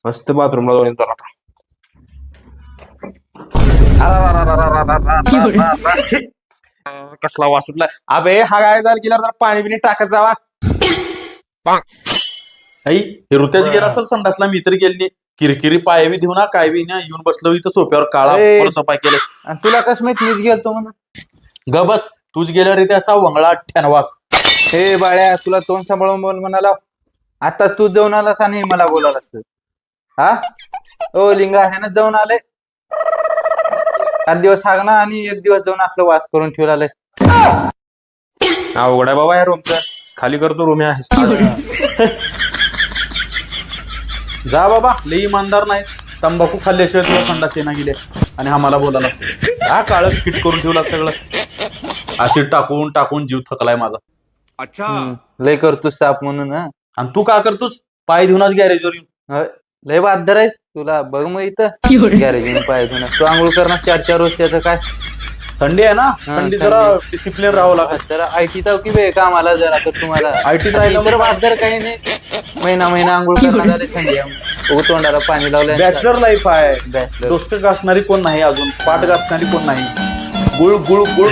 मस्त बाथरूमला जाऊन येतो आता. कसला वास सुटला. अबे हा काय झालं गेल्यावर जरा पाणी बिणी टाकत जावा. आई हे ऋत्याच गेला असेल संडासला, मी तरी गेली. किरकिरी पाय बी देऊ ना काय बी ना, येऊन बसलो इथं सोप्यावर काळा सफाई केले. आणि तुला कस माहित मीच गेलतो म्हणून. ग बस तूच गेल्यावर इथे असा वंगळा ठ्यानवास. हे बाळ्या तुला तोंड सांभाळून बोल म्हणाला. आताच तू जाऊन आलास आणि मला बोलायलास. हा ओ लिंगा ह्यानं जाऊन आले 7 दिवस हाग ना आणि 1 दिवस जाऊन असलं वास करून ठेवला आलंय. अवघड आहे बाबा या रूमचं. खाली करतो रूम आहे. जा बाबा लई इमानदार नाहीस. तंबाखू खाल्ल्याशिवाय तुला संडास येणार गेले आणि आम्हाला बोलायला असेल. हा काळ किट करून ठेवला सगळं. अशी टाकून टाकून जीव थकलाय माझा. लय करतोस साप म्हणून. आणि तू का करतोस पाय घेऊनच गॅरेजवर येऊन. लय बहादर आहेस तुला. बघ मग इथं गॅरेज पाय घेऊन तू आंघोळ करणार 4-4 रोज. त्याचं काय थंडी आहे ना, थंडी जरा डिसिप्लिन राहावं लागत. जरा आयटी ताव की बे कामाला जरा तर तुम्हाला आयटी तर बहादर काही नाही. महिना आंघोळ करणार झाले थंडी तोंडाला पाणी लावलं. बॅचलर लाईफ आहे. बॅचलर डोसकं घासणारी कोण नाही, अजून पाठ घासणारी कोण नाही. गुळ गुळ गुळ